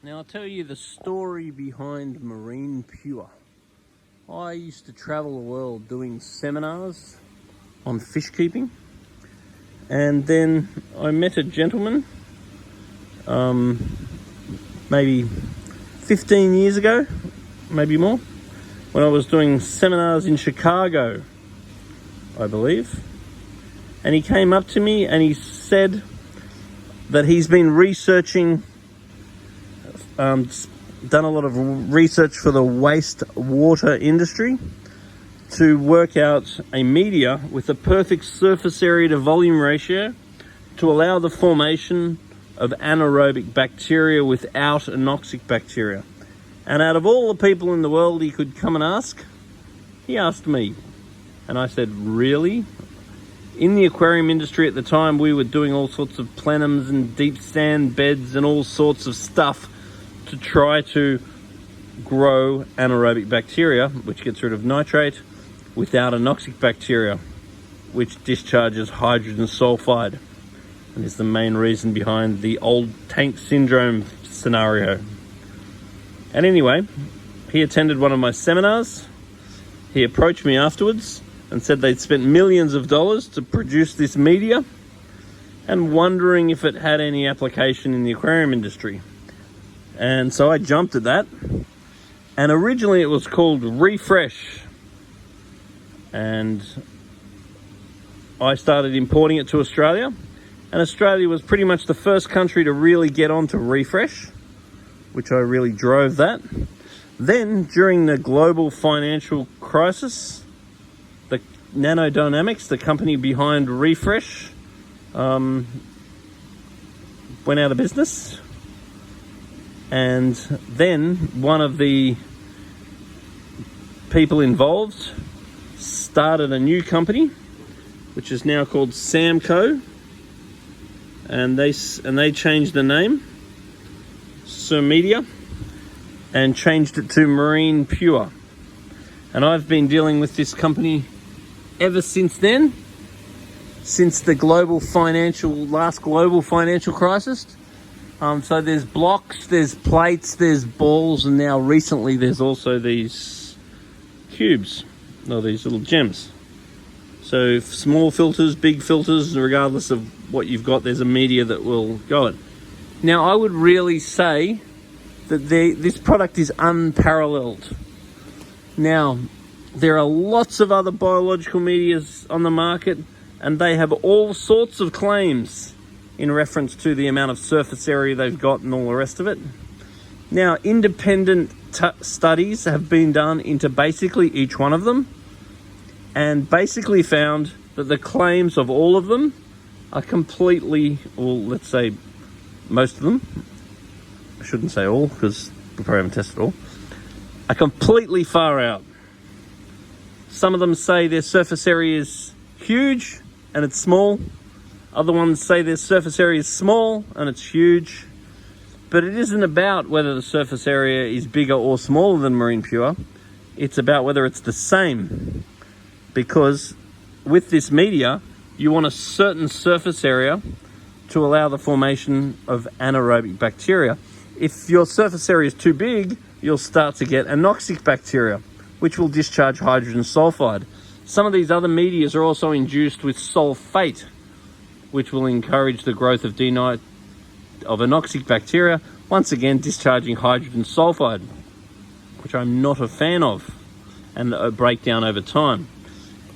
Now I'll tell you the story behind Marine Pure. I used to travel the world doing seminars on fish keeping, and then I met a gentleman maybe 15 years ago, maybe more, when I was doing seminars in Chicago, I believe. And he came up to me and he said that he's been researching, done a lot of research for the wastewater industry to work out a media with the perfect surface area to volume ratio to allow the formation of anaerobic bacteria without anoxic bacteria. And out of all the people in the world he could come and ask, he asked me. And I said, really? In the aquarium industry at the time, we were doing all sorts of plenums and deep sand beds and all sorts of stuff to try to grow anaerobic bacteria, which gets rid of nitrate, without anoxic bacteria, which discharges hydrogen sulfide, and is the main reason behind the old tank syndrome scenario. And anyway, he attended one of my seminars. He approached me afterwards and said they'd spent millions of dollars to produce this media and wondering if it had any application in the aquarium industry. And so I jumped at that. And originally it was called Refresh. And I started importing it to Australia. And Australia was pretty much the first country to really get onto Refresh, which I really drove that. Then, during the global financial crisis, the Nanodynamics, the company behind Refresh, went out of business. And then one of the people involved started a new company, which is now called Samco. And they changed the name, Media, and changed it to Marine Pure. And I've been dealing with this company ever since then, since the last global financial crisis. So there's blocks, there's plates, there's balls, and now recently there's also these cubes, or these little gems. So small filters, big filters, regardless of what you've got, there's a media that will go in. Now, I would really say that this product is unparalleled. Now, there are lots of other biological medias on the market, and they have all sorts of claims in reference to the amount of surface area they've got and all the rest of it. Now, independent studies have been done into basically each one of them, and basically found that the claims of all of them are completely, well, let's say most of them, I shouldn't say all because we probably haven't tested all, are completely far out. Some of them say their surface area is huge and it's small. Other ones say their surface area is small and it's huge. But it isn't about whether the surface area is bigger or smaller than Marine Pure. It's about whether it's the same. Because with this media, you want a certain surface area to allow the formation of anaerobic bacteria. If your surface area is too big, you'll start to get anoxic bacteria, which will discharge hydrogen sulfide. Some of these other medias are also induced with sulfate, which will encourage the growth of anoxic bacteria, once again discharging hydrogen sulfide, which I'm not a fan of, and a breakdown over time.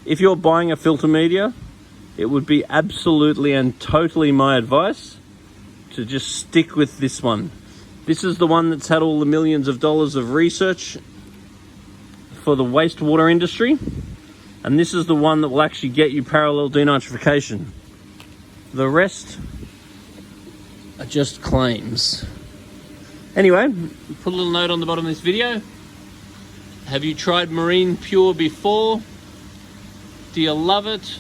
If you're buying a filter media, it would be absolutely and totally my advice to just stick with this one. This is the one that's had all the millions of dollars of research for the wastewater industry, and this is the one that will actually get you parallel denitrification. The rest are just claims. Anyway, put a little note on the bottom of this video. Have you tried Marine Pure before? Do you love it?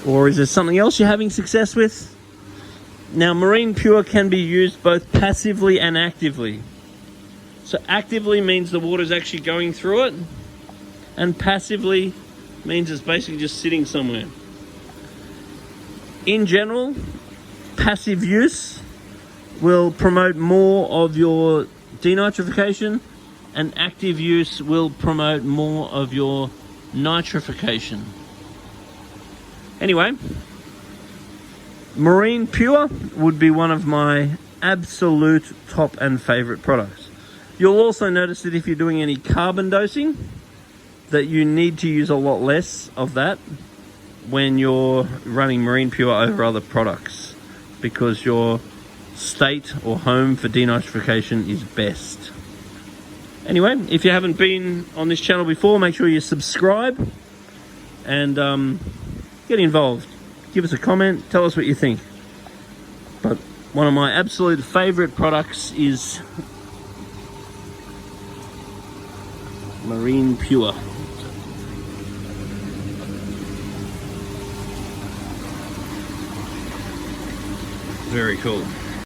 Or is there something else you're having success with? Now, Marine Pure can be used both passively and actively. So actively means the water's actually going through it, and passively means it's basically just sitting somewhere. In general, passive use will promote more of your denitrification, and active use will promote more of your nitrification. Anyway, Marine Pure would be one of my absolute top and favorite products. You'll also notice that if you're doing any carbon dosing, that you need to use a lot less of that when you're running Marine Pure over other products, because your state or home for denitrification is best. Anyway, if you haven't been on this channel before, make sure you subscribe and get involved. Give us a comment, tell us what you think. But one of my absolute favorite products is Marine Pure. Very cool.